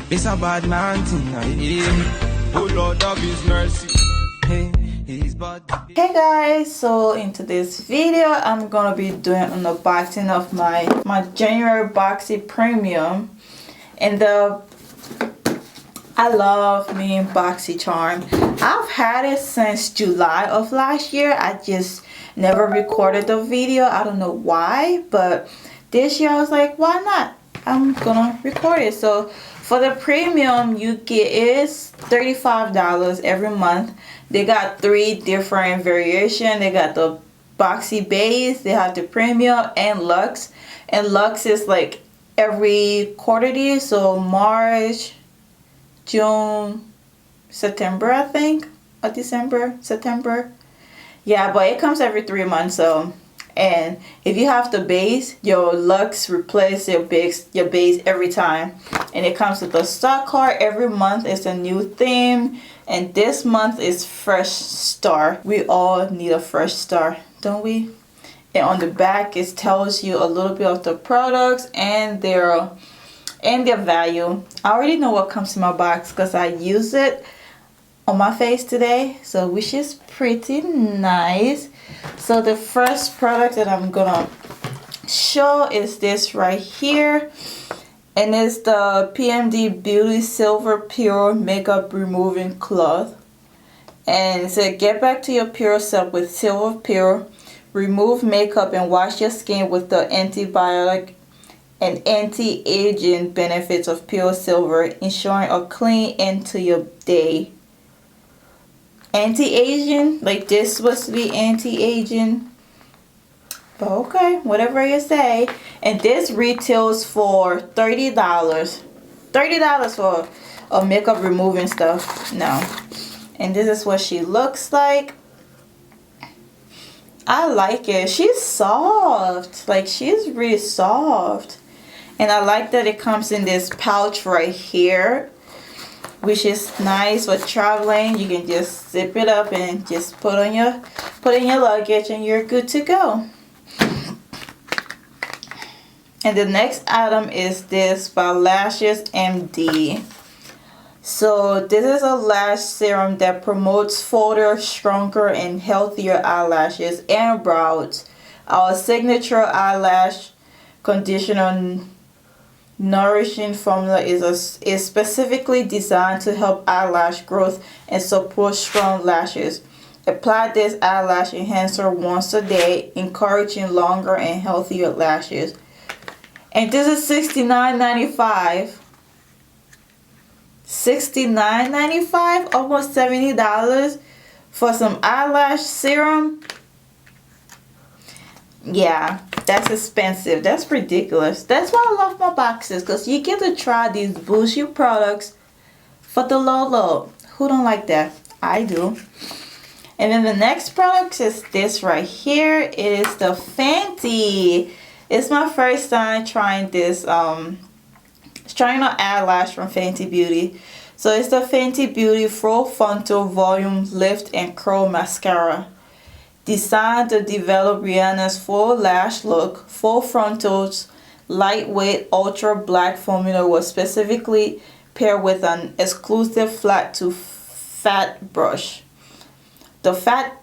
It's a bad man thing, I hear. Oh Lord of His mercy. Hey, He's bad. Hey guys, so in today's video I'm gonna be doing an unboxing of my January Boxy Premium. And I love me Boxycharm. I've had it since July of last year. I just never recorded the video. I don't know why, but this year I was like, why not? I'm gonna record it. So for the premium, you get is $35 every month. They got 3 different variations. They got the Boxy base, they have the premium, and Luxe. And Luxe is like every quarterly, so March, June, September, I think, or December, September. Yeah, but it comes every 3 months. So, and if you have the base, your Luxe replace your base every time. And it comes with a stock card every month. It's a new theme, and this month is Fresh Start. We all need a fresh start, don't we? And on the back it tells you a little bit of the products and their value. I already know what comes in my box because I use it on my face today, so which is pretty nice. So the first product that I'm gonna show is this right here, and it's the PMD Beauty Silver Pure Makeup Removing Cloth. And it said, get back to your pure self with Silver Pure. Remove makeup and wash your skin with the antibiotic and anti-aging benefits of pure silver, ensuring a clean end to your day. Anti-aging? Like this supposed to be anti-aging? But okay, whatever you say. And this retails for $30. $30 for a makeup removing stuff. No. And this is what she looks like. I like it. She's soft. Like, she's really soft. And I like that it comes in this pouch right here, which is nice for traveling. You can just zip it up and just put in your luggage and you're good to go. And the next item is this by Lashes MD. So this is a lash serum that promotes fuller, stronger, and healthier eyelashes and brows. Our signature eyelash conditioner nourishing formula is specifically designed to help eyelash growth and support strong lashes. Apply this eyelash enhancer once a day, encouraging longer and healthier lashes. And this is $69.95. $69.95, almost $70 for some eyelash serum. Yeah, that's expensive. That's ridiculous. That's why I love my boxes, because you get to try these bougie products for the low. Who don't like that? I do. And then the next product is this right here. It is the Fenty. It's my first time trying this trying on eyelash from Fenty Beauty. So it's the Fenty Beauty Full Frontal Volume Lift and Curl Mascara. Designed to develop Rihanna's full lash look, Full Frontal's lightweight ultra black formula was specifically paired with an exclusive flat to fat brush. The fat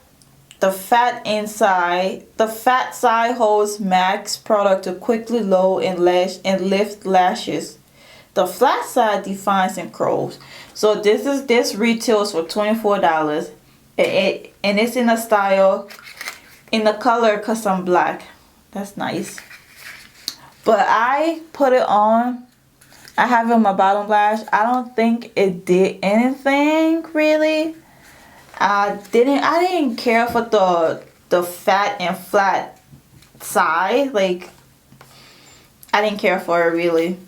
side holds MAC's product to quickly load and lift lashes. The flat side defines and curls. So this retails for $24. And it's in a style, in the color custom black. That's nice. But I put it on. I have it on my bottom lash. I don't think it did anything really. I didn't care for the fat and flat side. Like, I didn't care for it really.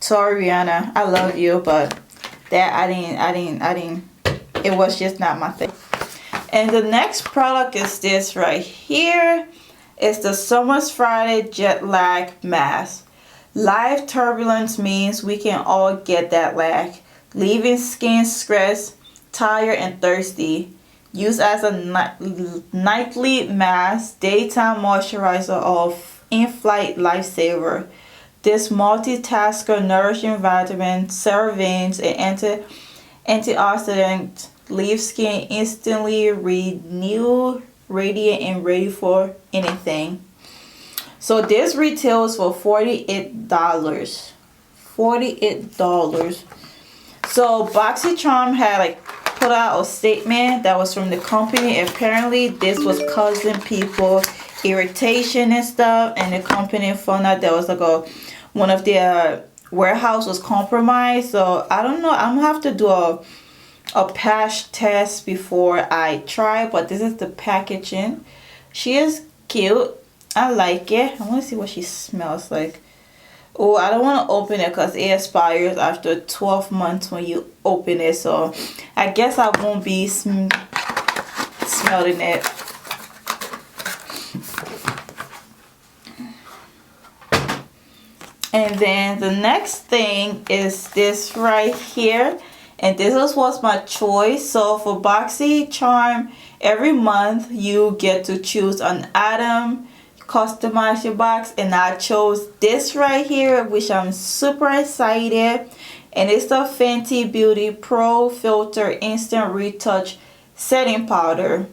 Sorry, Rihanna, I love you, but that I didn't. It was just not my thing. And the next product is this right here. It's the Summer's Friday Jet Lag Mask. Life turbulence means we can all get that lag, leaving skin stressed, tired, and thirsty. Used as a nightly mask, daytime moisturizer, or in-flight lifesaver. This multitasker nourishing vitamin, servings, and antioxidant leaves skin instantly renewed, radiant, and ready for anything. So this retails for $48. $48. So Boxycharm had like put out a statement that was from the company. Apparently this was causing people irritation and stuff, and the company found out there was like one of their warehouse was compromised. So I don't know, I'm gonna have to do a patch test before I try, but this is the packaging. She is cute. I like it. I want to see what she smells like. Oh, I don't want to open it because it expires after 12 months when you open it. So I guess I won't be smelling it. And then the next thing is this right here. And this was my choice. So for Boxycharm, every month you get to choose an item, customize your box, and I chose this right here, which I'm super excited. And it's the Fenty Beauty Pro Filter Instant Retouch Setting Powder.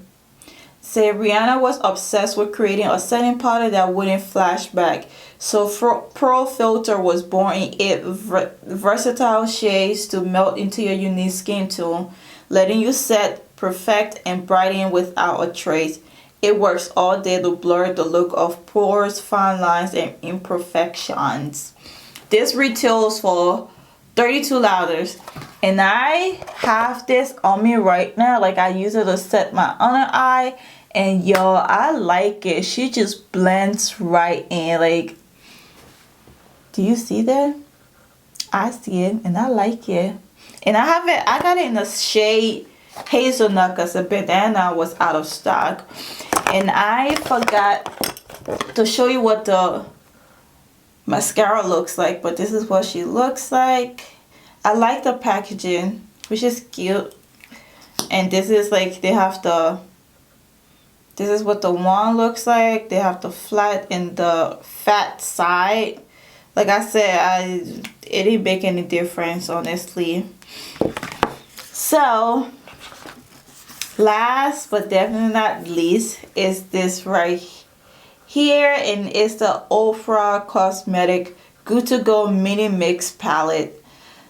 Say Rihanna was obsessed with creating a setting powder that wouldn't flash back. So Pro Filter was born in 8 versatile shades to melt into your unique skin tone, letting you set, perfect, and brighten without a trace. It works all day to blur the look of pores, fine lines, and imperfections. This retails for $32. And I have this on me right now. Like, I use it to set my under eye. And y'all, I like it. She just blends right in. Like, do you see that? I see it and I like it. And I got it in the shade Hazelnut because the bandana was out of stock. And I forgot to show you what the mascara looks like, but this is what she looks like. I like the packaging, which is cute. And this is like, they have this is what the wand looks like. They have the flat and the fat side. Like I said, it didn't make any difference, honestly. So last but definitely not least is this right here, and it's the Ofra Cosmetic Good to Go Mini Mix Palette.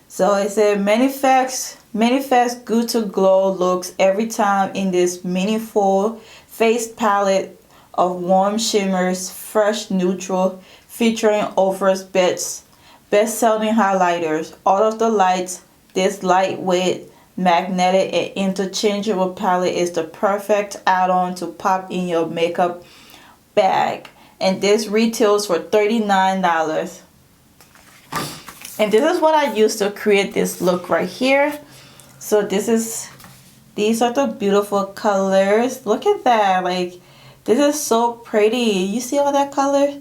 So it said manifest good to glow looks every time in this meaningful face palette of warm shimmers, fresh neutral, featuring Ofra's best-selling highlighters. All of the lights, this lightweight, magnetic, and interchangeable palette is the perfect add-on to pop in your makeup bag. And this retails for $39. And this is what I used to create this look right here. So these are the beautiful colors. Look at that. Like, this is so pretty. You see all that color?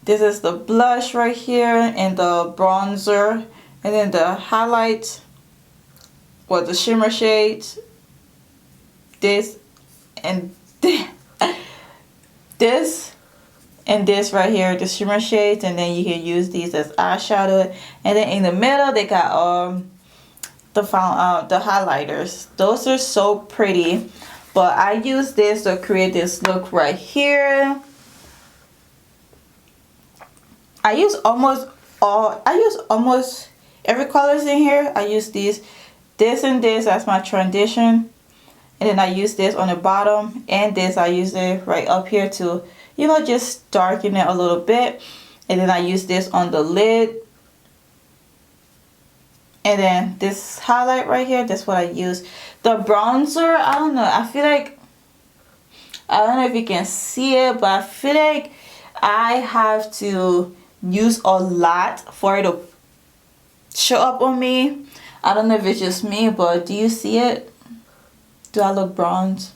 This is the blush right here and the bronzer, and then the highlights, or the shimmer shades. This and this and this right here, the shimmer shades, and then you can use these as eyeshadow. And then in the middle they got the highlighters. Those are so pretty. But I use this to create this look right here. I use almost every colors in here. I use this and this as my transition. And then I use this on the bottom, and this I use it right up here to, you know, just darken it a little bit. And then I use this on the lid. And then this highlight right here, that's what I use. The bronzer, I don't know. I feel like, I don't know if you can see it, but I feel like I have to use a lot for it to show up on me. I don't know if it's just me, but do you see it? Do I look bronze?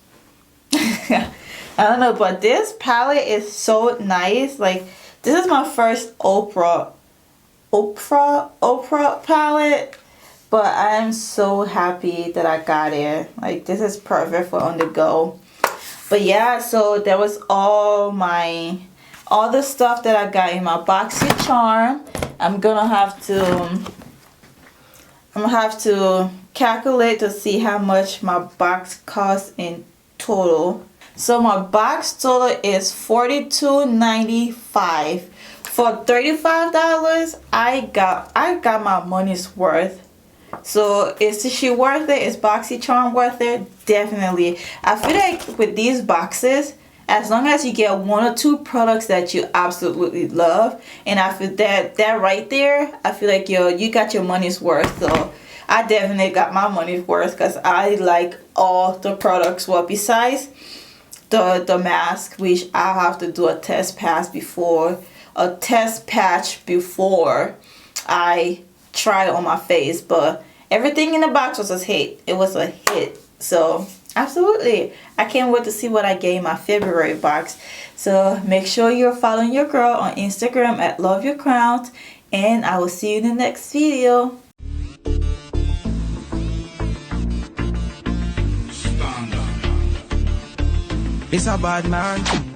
I don't know, but this palette is so nice. Like, this is my first Ofra palette, but I am so happy that I got it. Like, this is perfect for on the go. But yeah, so that was all all the stuff that I got in my Boxycharm. I'm gonna have to calculate to see how much my box costs in total. So my box total is $42.95. For $35, I got my money's worth. So is she worth it? Is Boxycharm worth it? Definitely. I feel like with these boxes, as long as you get one or two products that you absolutely love, and I feel that right there, I feel like you got your money's worth. So I definitely got my money's worth because I like all the products. Well, besides the mask, which I'll have to do a test patch before I try it on my face, but everything in the box was a hit. It was a hit. So absolutely, I can't wait to see what I get in my February box. So make sure you're following your girl on Instagram at LoveYourCrownz, and I will see you in the next video. It's a bad man.